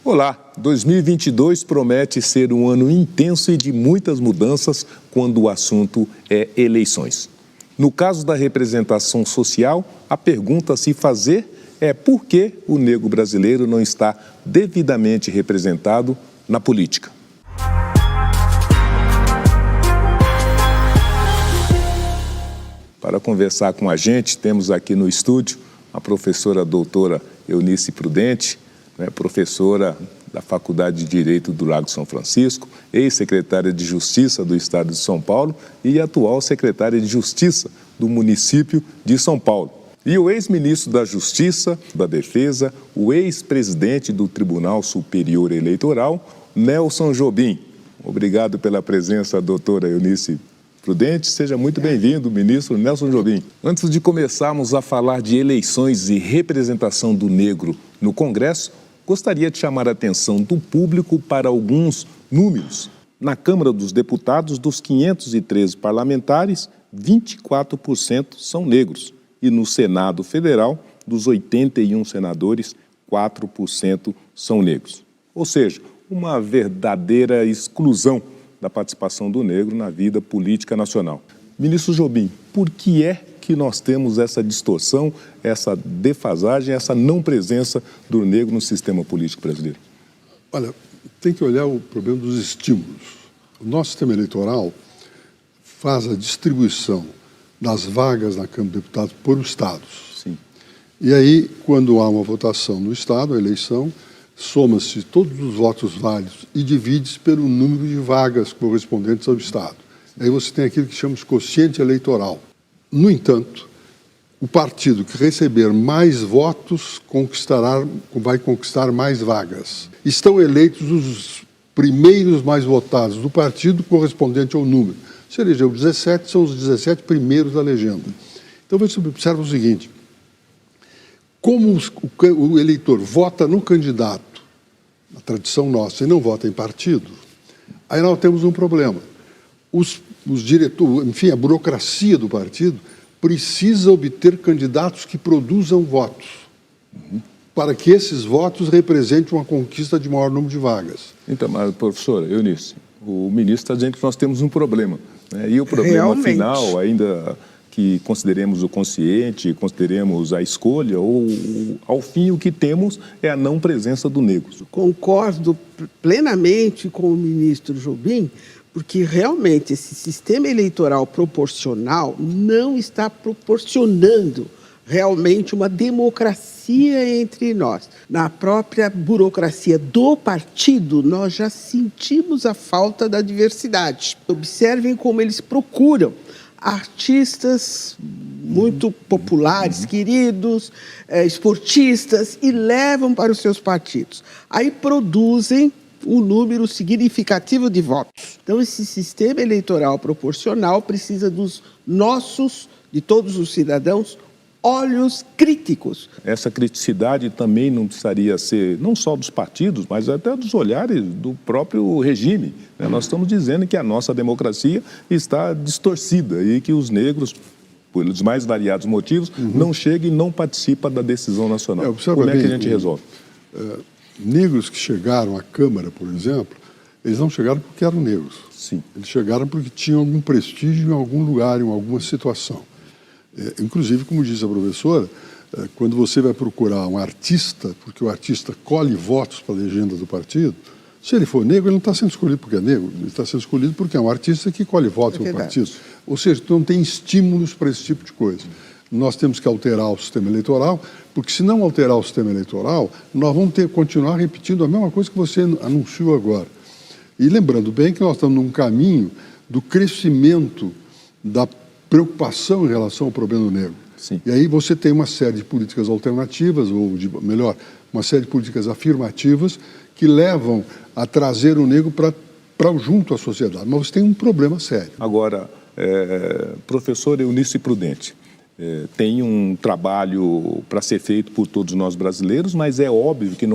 Olá, 2022 promete ser um ano intenso e de muitas mudanças quando o assunto é eleições. No caso da representação social, a pergunta a se fazer é por que o negro brasileiro não está devidamente representado na política. Para conversar com a gente, temos aqui no estúdio a professora doutora Eunice Prudente, professora da Faculdade de Direito do Lago São Francisco, ex-secretária de Justiça do Estado de São Paulo e atual secretária de Justiça do município de São Paulo. E o ex-ministro da Justiça, da Defesa, o ex-presidente do Tribunal Superior Eleitoral, Nelson Jobim. Obrigado pela presença, doutora Eunice Prudente. Seja muito bem-vindo, ministro Nelson Jobim. Antes de começarmos a falar de eleições e representação do negro no Congresso, gostaria de chamar a atenção do público para alguns números. Na Câmara dos Deputados, dos 513 parlamentares, 24% são negros. E no Senado Federal, dos 81 senadores, 4% são negros. Ou seja, uma verdadeira exclusão da participação do negro na vida política nacional. Ministro Jobim, por que é que nós temos essa distorção, essa defasagem, essa não presença do negro no sistema político brasileiro? Olha, tem que olhar o problema dos estímulos. O nosso sistema eleitoral faz a distribuição das vagas na Câmara de Deputados por estados. Sim. E aí, quando há uma votação no estado, a eleição, soma-se todos os votos válidos e divide-se pelo número de vagas correspondentes ao estado. Aí você tem aquilo que chamamos de quociente eleitoral. No entanto, o partido que receber mais votos vai conquistar mais vagas. Estão eleitos os primeiros mais votados do partido correspondente ao número. Se elegeu 17, são os 17 primeiros da legenda. Então você observa o seguinte, como o eleitor vota no candidato, na tradição nossa, e não vota em partido, aí nós temos um problema. Os diretores, enfim, a burocracia do partido precisa obter candidatos que produzam votos, para que esses votos representem uma conquista de maior número de vagas. Então, mas, professora Eunice, o ministro está dizendo que nós temos um problema, né? E o problema final, ainda que consideremos o consciente, consideremos a escolha, ou ao fim o que temos é a não presença do negro. Concordo plenamente com o ministro Jobim, porque realmente esse sistema eleitoral proporcional não está proporcionando realmente uma democracia entre nós. Na própria burocracia do partido, nós já sentimos a falta da diversidade. Observem como eles procuram artistas muito populares, queridos, esportistas, e levam para os seus partidos. Aí produzem um número significativo de votos. Então, esse sistema eleitoral proporcional precisa de todos os cidadãos, olhos críticos. Essa criticidade também não precisaria ser, não só dos partidos, mas até dos olhares do próprio regime, né? Nós estamos dizendo que a nossa democracia está distorcida e que os negros, pelos mais variados motivos, não chegam e não participam da decisão nacional. Como é que a gente resolve? Negros que chegaram à Câmara, por exemplo, eles não chegaram porque eram negros. Sim. Eles chegaram porque tinham algum prestígio em algum lugar, em alguma situação. Inclusive, como diz a professora, quando você vai procurar um artista, porque o artista colhe votos para a legenda do partido, se ele for negro, ele não está sendo escolhido porque é negro, ele está sendo escolhido porque é um artista que colhe votos para o partido. Ou seja, não tem estímulos para esse tipo de coisa. Nós temos que alterar o sistema eleitoral, porque se não alterar o sistema eleitoral, nós vamos continuar repetindo a mesma coisa que você anunciou agora. E lembrando bem que nós estamos num caminho do crescimento da preocupação em relação ao problema do negro. Sim. E aí você tem uma série de políticas alternativas, ou melhor, uma série de políticas afirmativas que levam a trazer o negro para junto à sociedade. Mas você tem um problema sério. Agora, professor Eunice Prudente, tem um trabalho para ser feito por todos nós brasileiros, mas é óbvio que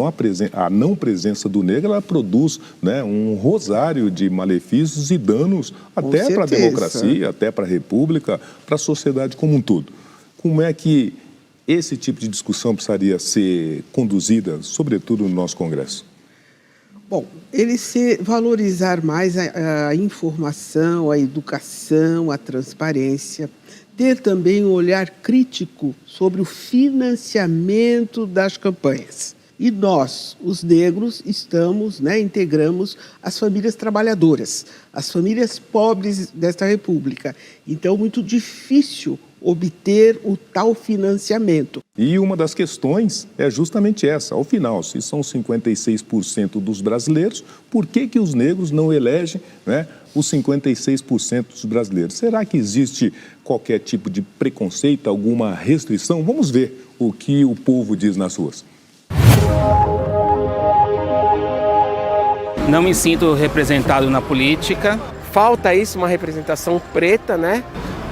a não presença do negro ela produz, né, um rosário de malefícios e danos até para a democracia, até para a república, para a sociedade como um todo. Como é que esse tipo de discussão precisaria ser conduzida, sobretudo no nosso Congresso? Bom, valorizar mais a informação, a educação, a transparência, ter também um olhar crítico sobre o financiamento das campanhas. E nós, os negros, integramos as famílias trabalhadoras, as famílias pobres desta república. Então, muito difícil obter o tal financiamento. E uma das questões é justamente essa. Ao final, se são 56% dos brasileiros, por que os negros não elegem, né, os 56% dos brasileiros? Será que existe qualquer tipo de preconceito, alguma restrição? Vamos ver o que o povo diz nas ruas. Não me sinto representado na política. Falta isso, uma representação preta, né?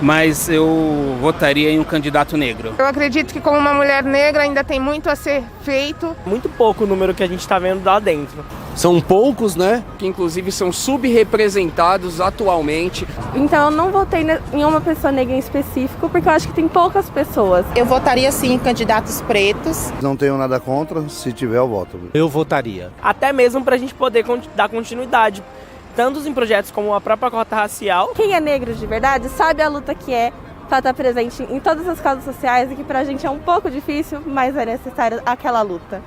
Mas eu votaria em um candidato negro. Eu acredito que como uma mulher negra ainda tem muito a ser feito. Muito pouco o número que a gente está vendo lá dentro. São poucos, né? Que inclusive são subrepresentados atualmente. Então eu não votei em uma pessoa negra em específico, porque eu acho que tem poucas pessoas. Eu votaria sim em candidatos pretos. Não tenho nada contra, se tiver eu voto. Eu votaria. Até mesmo para a gente poder dar continuidade, tanto em projetos como a própria cota racial. Quem é negro de verdade sabe a luta que é para estar presente em todas as causas sociais e que pra gente é um pouco difícil, mas é necessária aquela luta.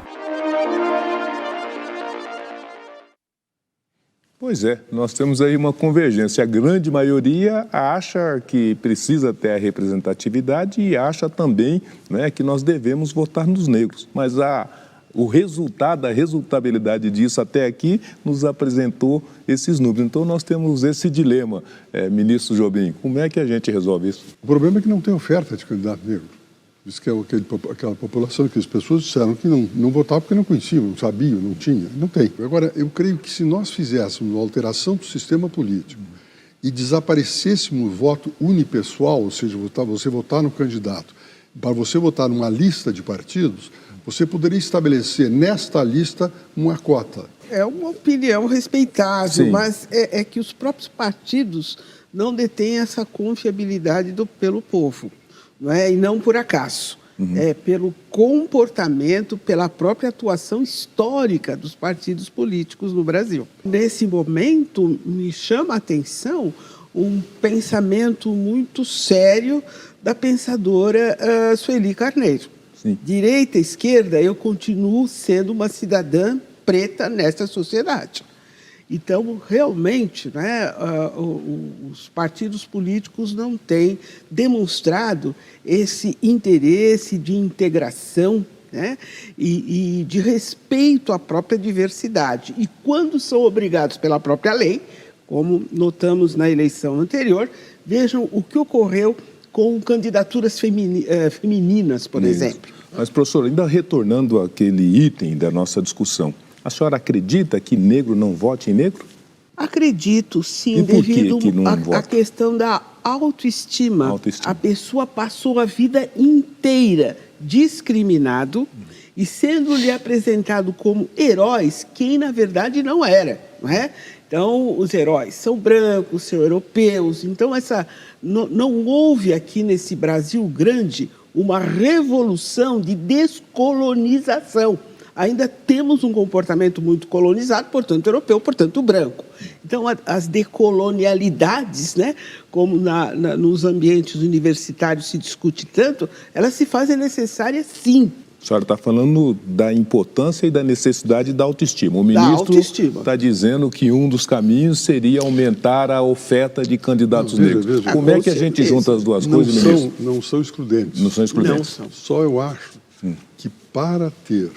Pois é, nós temos aí uma convergência. A grande maioria acha que precisa ter a representatividade e acha também, né, que nós devemos votar nos negros. Mas o resultado, a resultabilidade disso até aqui nos apresentou esses números. Então nós temos esse dilema, ministro Jobim. Como é que a gente resolve isso? O problema é que não tem oferta de candidato negro. Isso que é aquela população que as pessoas disseram que não votavam porque não conheciam, não sabiam, não tinha. Não tem. Agora, eu creio que se nós fizéssemos uma alteração do sistema político e desaparecêssemos o voto unipessoal, ou seja, você votar no candidato, para você votar numa lista de partidos, você poderia estabelecer nesta lista uma cota. É uma opinião respeitável, sim, mas é que os próprios partidos não detêm essa confiabilidade pelo povo. Não é? E não por acaso, é pelo comportamento, pela própria atuação histórica dos partidos políticos no Brasil. Nesse momento, me chama a atenção um pensamento muito sério da pensadora Sueli Carneiro. Sim. Direita, esquerda, eu continuo sendo uma cidadã preta nesta sociedade. Então, realmente, né, os partidos políticos não têm demonstrado esse interesse de integração, né, e de respeito à própria diversidade. E quando são obrigados pela própria lei, como notamos na eleição anterior, vejam o que ocorreu com candidaturas femininas, por exemplo. Mas, professor, ainda retornando àquele item da nossa discussão, a senhora acredita que negro não vote em negro? Acredito, sim, e por devido que à questão da autoestima. A pessoa passou a vida inteira discriminado e sendo-lhe apresentado como heróis, quem na verdade não era, não é? Então, os heróis são brancos, são europeus. Então, não houve aqui nesse Brasil grande uma revolução de descolonização. Ainda temos um comportamento muito colonizado, portanto europeu, portanto branco. Então, as decolonialidades, né, como nos ambientes universitários se discute tanto, elas se fazem necessárias, sim. A senhora está falando da importância e da necessidade da autoestima. O ministro está dizendo que um dos caminhos seria aumentar a oferta de candidatos negros. Como é que a gente junta as duas coisas, ministro? Não são excludentes. Não são excludentes. Não são. Só eu acho que para ter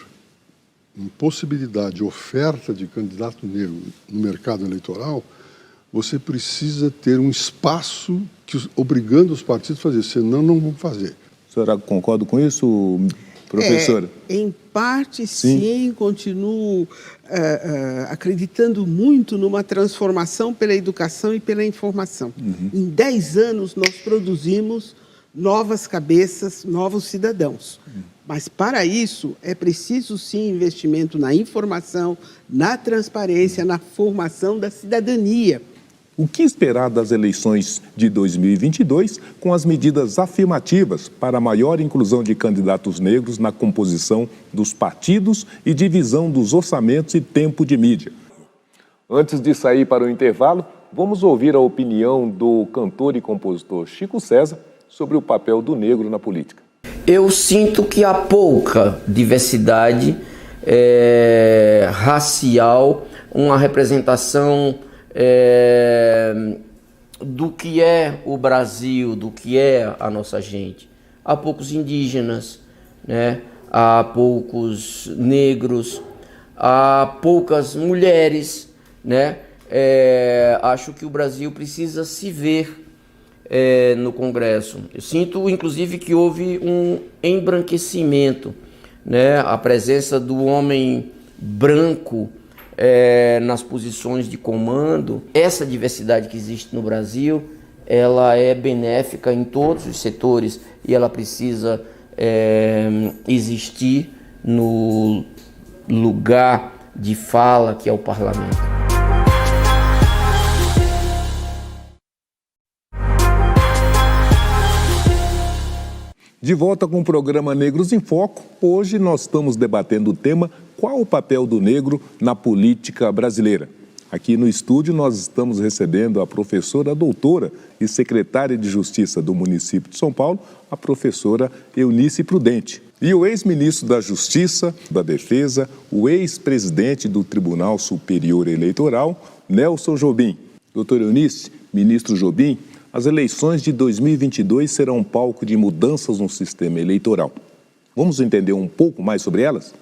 impossibilidade de oferta de candidato negro no mercado eleitoral, você precisa ter um espaço obrigando os partidos a fazer, senão não vão fazer. A senhora concorda com isso, professora? Em parte, sim, continuo acreditando muito numa transformação pela educação e pela informação. Em 10 anos, nós produzimos novas cabeças, novos cidadãos. Mas, para isso, é preciso, sim, investimento na informação, na transparência, na formação da cidadania. O que esperar das eleições de 2022 com as medidas afirmativas para a maior inclusão de candidatos negros na composição dos partidos e divisão dos orçamentos e tempo de mídia? Antes de sair para o intervalo, vamos ouvir a opinião do cantor e compositor Chico César sobre o papel do negro na política. Eu sinto que há pouca diversidade racial, uma representação do que é o Brasil, do que é a nossa gente. Há poucos indígenas, né? Há poucos negros, há poucas mulheres, né? Acho que o Brasil precisa se ver no Congresso. Eu sinto, inclusive, que houve um embranquecimento, né? A presença do homem branco nas posições de comando. Essa diversidade que existe no Brasil, ela é benéfica em todos os setores e ela precisa existir no lugar de fala que é o parlamento. De volta com o programa Negros em Foco, hoje nós estamos debatendo o tema qual o papel do negro na política brasileira. Aqui no estúdio nós estamos recebendo a professora doutora e secretária de Justiça do município de São Paulo, a professora Eunice Prudente. E o ex-ministro da Justiça, da Defesa, o ex-presidente do Tribunal Superior Eleitoral, Nelson Jobim. Doutora Eunice, ministro Jobim, as eleições de 2022 serão um palco de mudanças no sistema eleitoral. Vamos entender um pouco mais sobre elas?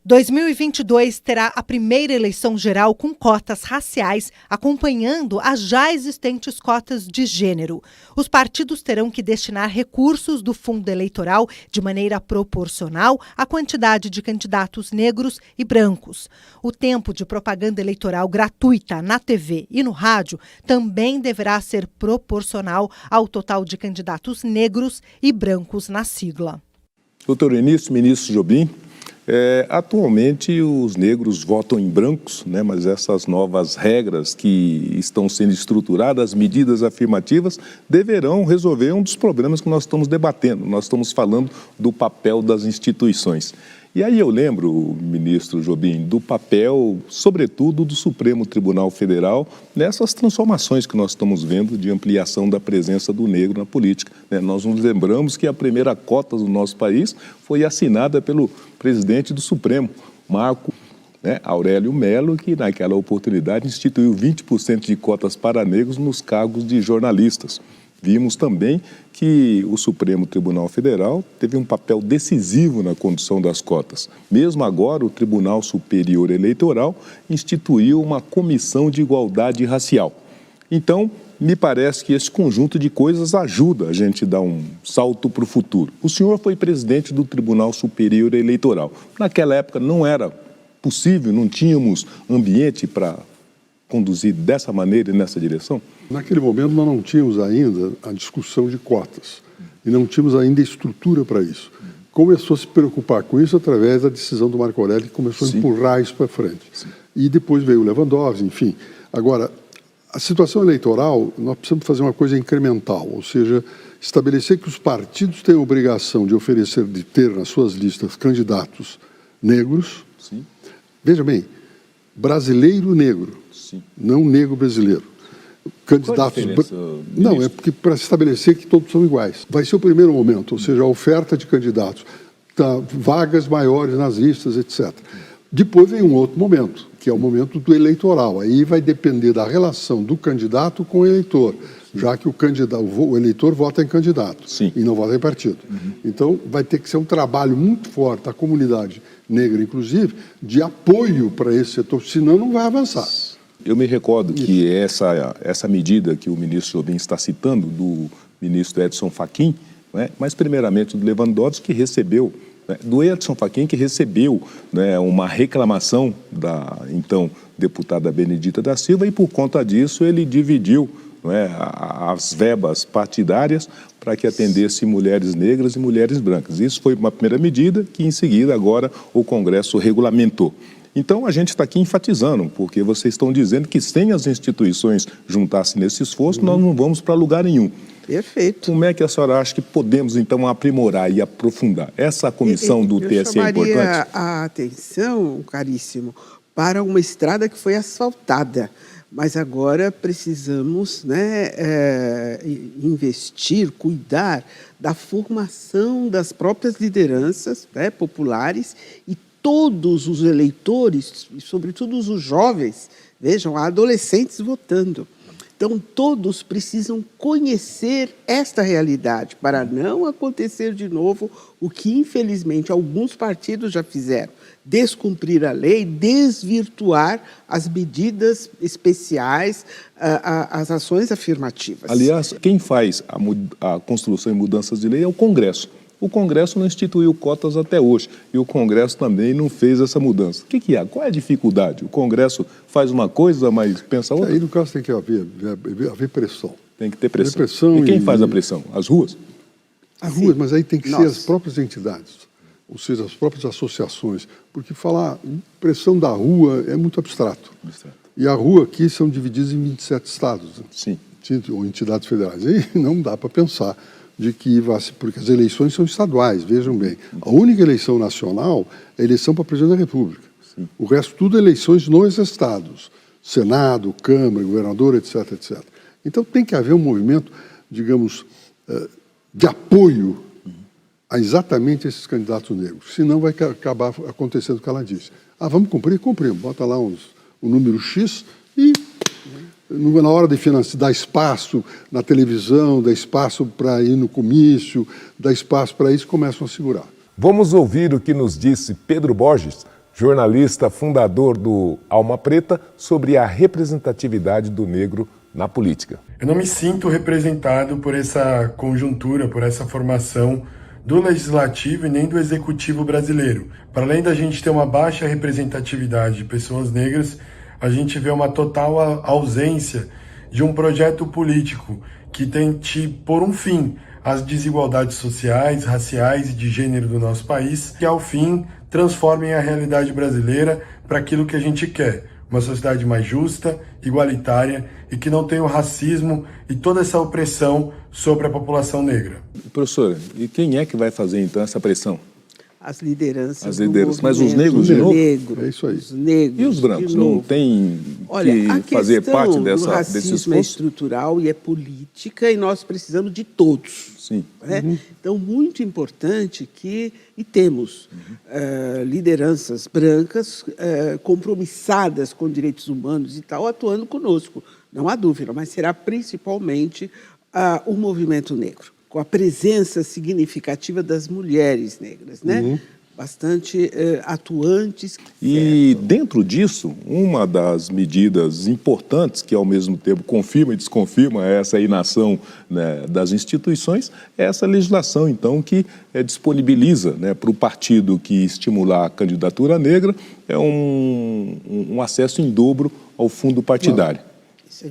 2022 terá a primeira eleição geral com cotas raciais, acompanhando as já existentes cotas de gênero. Os partidos terão que destinar recursos do fundo eleitoral de maneira proporcional à quantidade de candidatos negros e brancos. O tempo de propaganda eleitoral gratuita na TV e no rádio também deverá ser proporcional ao total de candidatos negros e brancos na sigla. Doutor Eunice, ministro Jobim, atualmente os negros votam em brancos, né, mas essas novas regras que estão sendo estruturadas, medidas afirmativas, deverão resolver um dos problemas que nós estamos debatendo. Nós estamos falando do papel das instituições. E aí eu lembro, ministro Jobim, do papel, sobretudo, do Supremo Tribunal Federal nessas transformações que nós estamos vendo de ampliação da presença do negro na política, né? Nós nos lembramos que a primeira cota do nosso país foi assinada pelo presidente do Supremo, Marco Aurélio Melo, que naquela oportunidade instituiu 20% de cotas para negros nos cargos de jornalistas. Vimos também que o Supremo Tribunal Federal teve um papel decisivo na condução das cotas. Mesmo agora, o Tribunal Superior Eleitoral instituiu uma comissão de igualdade racial. Então, me parece que esse conjunto de coisas ajuda a gente a dar um salto para o futuro. O senhor foi presidente do Tribunal Superior Eleitoral. Naquela época não era possível, não tínhamos ambiente para conduzir dessa maneira e nessa direção? Naquele momento nós não tínhamos ainda a discussão de cotas e não tínhamos ainda estrutura para isso. Começou a se preocupar com isso através da decisão do Marco Aurélio, que começou a empurrar isso para frente. E depois veio o Lewandowski, enfim. Agora, a situação eleitoral, nós precisamos fazer uma coisa incremental, ou seja, estabelecer que os partidos têm a obrigação de oferecer, de ter nas suas listas candidatos negros. Sim. Veja bem, brasileiro negro, sim, não negro brasileiro. Candidatos. Não, é porque para se estabelecer que todos são iguais. Vai ser o primeiro momento, ou seja, a oferta de candidatos, vagas maiores nas listas, etc. Depois vem um outro momento, que é o momento do eleitoral. Aí vai depender da relação do candidato com o eleitor, já que o eleitor vota em candidato, sim, e não vota em partido. Então, vai ter que ser um trabalho muito forte da comunidade negra, inclusive, de apoio para esse setor, senão não vai avançar. Eu me recordo que essa medida que o ministro Jobim está citando, do ministro Edson Fachin, né, mas primeiramente do Lewandowski, que recebeu, do Edson Fachin, que recebeu, né, uma reclamação da então deputada Benedita da Silva, e por conta disso ele dividiu, né, as verbas partidárias para que atendesse mulheres negras e mulheres brancas. Isso foi uma primeira medida que, em seguida, agora o Congresso regulamentou. Então, a gente está aqui enfatizando, porque vocês estão dizendo que sem as instituições juntar-se nesse esforço, nós não vamos para lugar nenhum. Perfeito. Como é que a senhora acha que podemos, então, aprimorar e aprofundar? Essa comissão do TSE é importante? Eu chamaria a atenção, caríssimo, para uma estrada que foi asfaltada. Mas agora precisamos, né, investir, cuidar da formação das próprias lideranças, né, populares, e todos os eleitores, e sobretudo os jovens, vejam, há adolescentes votando. Então, todos precisam conhecer esta realidade para não acontecer de novo o que, infelizmente, alguns partidos já fizeram: descumprir a lei, desvirtuar as medidas especiais, as ações afirmativas. Aliás, quem faz a construção e mudanças de lei é o Congresso. O Congresso não instituiu cotas até hoje e o Congresso também não fez essa mudança. O que é? Qual é a dificuldade? O Congresso faz uma coisa, mas pensa outra? Aí, no caso, tem que haver pressão. Tem que ter pressão. E quem faz a pressão? As ruas? As ruas, mas aí tem que ser as próprias entidades, ou seja, as próprias associações, porque falar pressão da rua é muito abstrato. E a rua aqui são divididas em 27 estados, né? Sim. Ou entidades federais. Aí não dá para pensar de que porque as eleições são estaduais, vejam bem. A única eleição nacional é a eleição para presidente da República. Sim. O resto tudo é eleições nos estados, Senado, Câmara, governador, etc, etc. Então tem que haver um movimento, digamos, de apoio a exatamente esses candidatos negros. Senão vai acabar acontecendo o que ela disse. Vamos cumprir? Cumprimos. Bota lá o número X e... na hora de dar espaço na televisão, dar espaço para ir no comício, dar espaço para isso, começam a segurar. Vamos ouvir o que nos disse Pedro Borges, jornalista fundador do Alma Preta, sobre a representatividade do negro na política. Eu não me sinto representado por essa conjuntura, por essa formação do legislativo e nem do executivo brasileiro. Para além da gente ter uma baixa representatividade de pessoas negras, a gente vê uma total ausência de um projeto político que tente pôr um fim às desigualdades sociais, raciais e de gênero do nosso país, que ao fim transformem a realidade brasileira para aquilo que a gente quer: uma sociedade mais justa, igualitária e que não tenha o racismo e toda essa opressão sobre a população negra. Professora, e quem é que vai fazer então essa pressão? As lideranças. As lideranças, mas os negros de novo? É isso aí. Os negros, e os brancos não têm que fazer parte desse esforço? O racismo é estrutural e é política e nós precisamos de todos. Sim. Né? Então, muito importante que temos lideranças brancas compromissadas com direitos humanos e tal, atuando conosco. Não há dúvida, mas será principalmente o movimento negro, com a presença significativa das mulheres negras, né? Bastante atuantes. E dentro disso, uma das medidas importantes, que ao mesmo tempo confirma e desconfirma essa inação, né, das instituições, é essa legislação, então, que disponibiliza, né, para o partido que estimular a candidatura negra um acesso em dobro ao fundo partidário.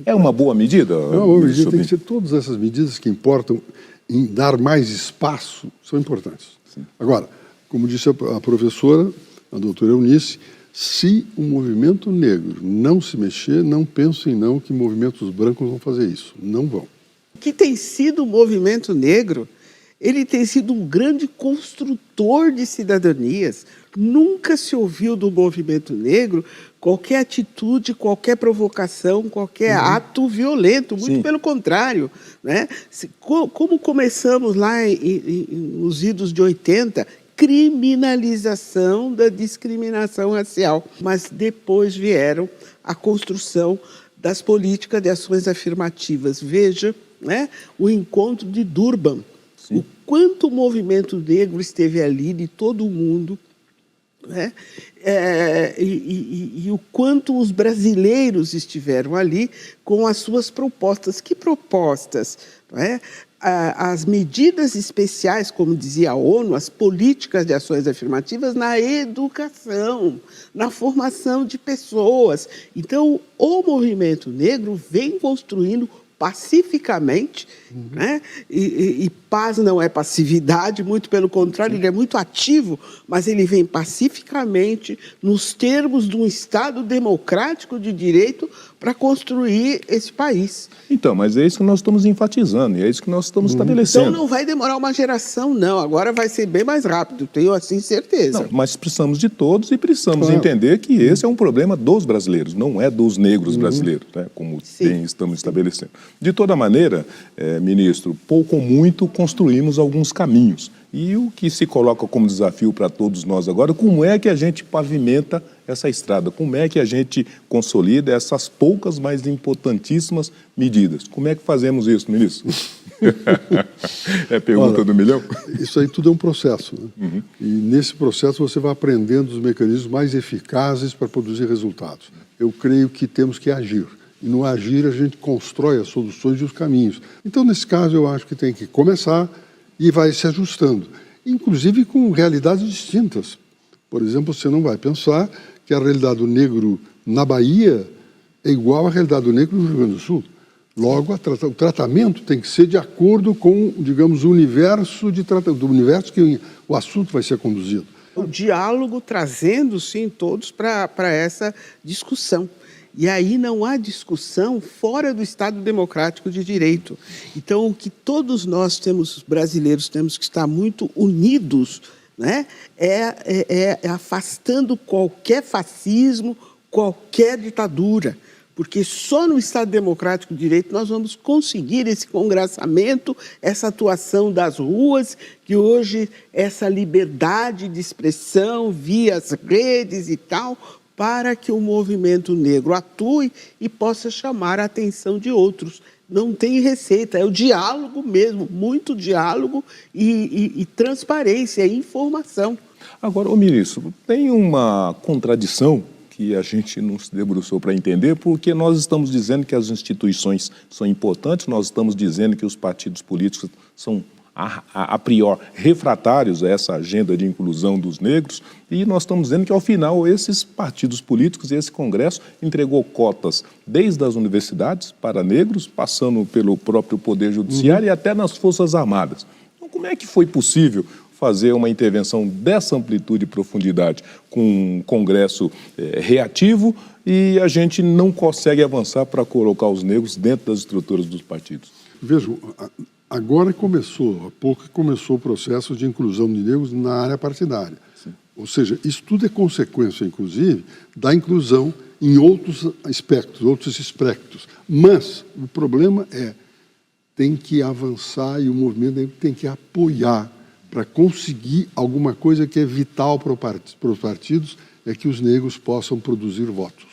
É uma boa medida? É uma boa medida, tem que ser todas essas medidas que importam em dar mais espaço, são importantes. Sim. Agora, como disse a professora, a doutora Eunice, se o movimento negro não se mexer, não pensem não que movimentos brancos vão fazer isso. Não vão. O que tem sido o movimento negro? Ele tem sido um grande construtor de cidadanias. Nunca se ouviu do movimento negro qualquer atitude, qualquer provocação, qualquer ato violento, muito pelo contrário, né? Como começamos lá nos idos de 80, criminalização da discriminação racial, mas depois vieram a construção das políticas de ações afirmativas. Veja, né, o encontro de Durban, o quanto o movimento negro esteve ali de todo o mundo, né? E o quanto os brasileiros estiveram ali com as suas propostas. Que propostas? Não é? As medidas especiais, como dizia a ONU, as políticas de ações afirmativas na educação, na formação de pessoas. Então, o movimento negro vem construindo pacificamente, né? E paz não é passividade, muito pelo contrário, ele é muito ativo, mas ele vem pacificamente nos termos de um Estado democrático de direito para construir esse país. Então, mas é isso que nós estamos enfatizando, e é isso que nós estamos estabelecendo. Então não vai demorar uma geração, não. Agora vai ser bem mais rápido, tenho assim certeza. Não, mas precisamos de todos e precisamos entender que esse é um problema dos brasileiros, não é dos negros brasileiros, né, como bem estamos estabelecendo. De toda maneira, ministro, pouco ou muito construímos alguns caminhos. E o que se coloca como desafio para todos nós agora, como é que a gente pavimenta essa estrada? Como é que a gente consolida essas poucas, mas importantíssimas medidas? Como é que fazemos isso, ministro? É a pergunta do milhão? Isso aí tudo é um processo, né? E nesse processo você vai aprendendo os mecanismos mais eficazes para produzir resultados. Eu creio que temos que agir. E no agir a gente constrói as soluções e os caminhos. Então, nesse caso, eu acho que tem que começar e vai se ajustando, inclusive com realidades distintas. Por exemplo, você não vai pensar que a realidade do negro na Bahia é igual à realidade do negro no Rio Grande do Sul. Logo, o tratamento tem que ser de acordo com, digamos, o universo do universo que o assunto vai ser conduzido. O diálogo trazendo, sim, todos para essa discussão. E aí não há discussão fora do Estado democrático de direito. Então, o que todos nós brasileiros, temos que estar muito unidos, né, é afastando qualquer fascismo, qualquer ditadura. Porque só no Estado democrático de direito nós vamos conseguir esse congraçamento, essa atuação das ruas, que hoje essa liberdade de expressão via as redes e tal, para que o movimento negro atue e possa chamar a atenção de outros. Não tem receita, é o diálogo mesmo, muito diálogo e transparência e informação. Agora, ministro, tem uma contradição que a gente não se debruçou para entender, porque nós estamos dizendo que as instituições são importantes, nós estamos dizendo que os partidos políticos são a priori refratários a essa agenda de inclusão dos negros, e nós estamos dizendo que, ao final, esses partidos políticos e esse Congresso entregou cotas desde as universidades para negros, passando pelo próprio Poder Judiciário e até nas Forças Armadas. Então, como é que foi possível fazer uma intervenção dessa amplitude e profundidade com um Congresso reativo e a gente não consegue avançar para colocar os negros dentro das estruturas dos partidos? Vejam, agora começou, há pouco começou o processo de inclusão de negros na área partidária. Sim. Ou seja, isso tudo é consequência, inclusive, da inclusão em outros aspectos. Mas o problema tem que avançar e o movimento negro tem que apoiar para conseguir alguma coisa que é vital para os partidos, é que os negros possam produzir votos.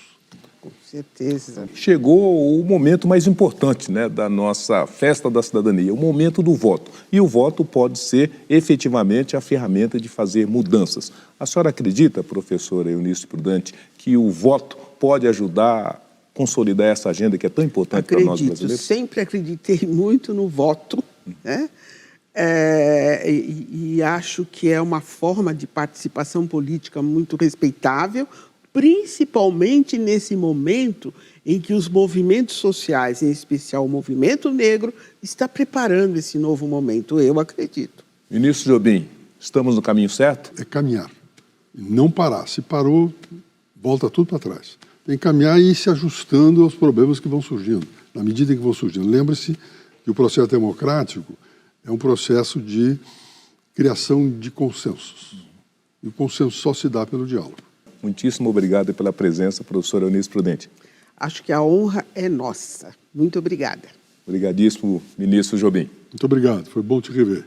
Com certeza. Chegou o momento mais importante, né, da nossa festa da cidadania, o momento do voto. E o voto pode ser efetivamente a ferramenta de fazer mudanças. A senhora acredita, professora Eunice Prudente, que o voto pode ajudar a consolidar essa agenda que é tão importante para nós brasileiros? Sempre acreditei muito no voto, né? E acho que é uma forma de participação política muito respeitável, principalmente nesse momento em que os movimentos sociais, em especial o movimento negro, está preparando esse novo momento, eu acredito. Ministro Jobim, estamos no caminho certo? É caminhar, não parar. Se parou, volta tudo para trás. Tem que caminhar e ir se ajustando aos problemas que vão surgindo, na medida que vão surgindo. Lembre-se que o processo democrático é um processo de criação de consensos. E o consenso só se dá pelo diálogo. Muitíssimo obrigado pela presença, professora Eunice Prudente. Acho que a honra é nossa. Muito obrigada. Obrigadíssimo, ministro Jobim. Muito obrigado, foi bom te rever.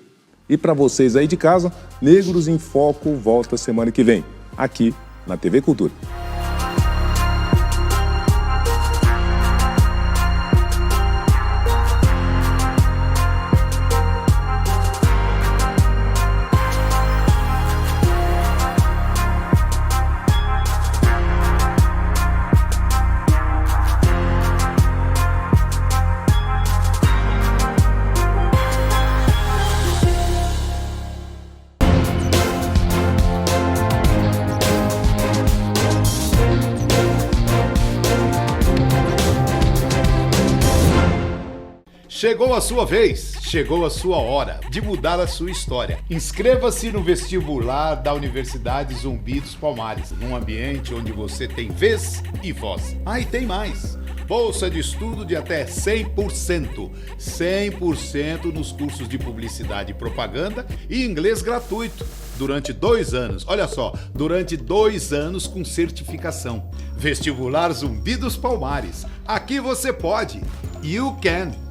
E para vocês aí de casa, Negros em Foco volta semana que vem, aqui na TV Cultura. Chegou a sua vez, chegou a sua hora de mudar a sua história. Inscreva-se no vestibular da Universidade Zumbi dos Palmares, num ambiente onde você tem vez e voz. E tem mais. Bolsa de estudo de até 100%. 100% nos cursos de publicidade e propaganda e inglês gratuito. Durante 2 anos. Olha só, durante 2 anos com certificação. Vestibular Zumbi dos Palmares. Aqui você pode. You can.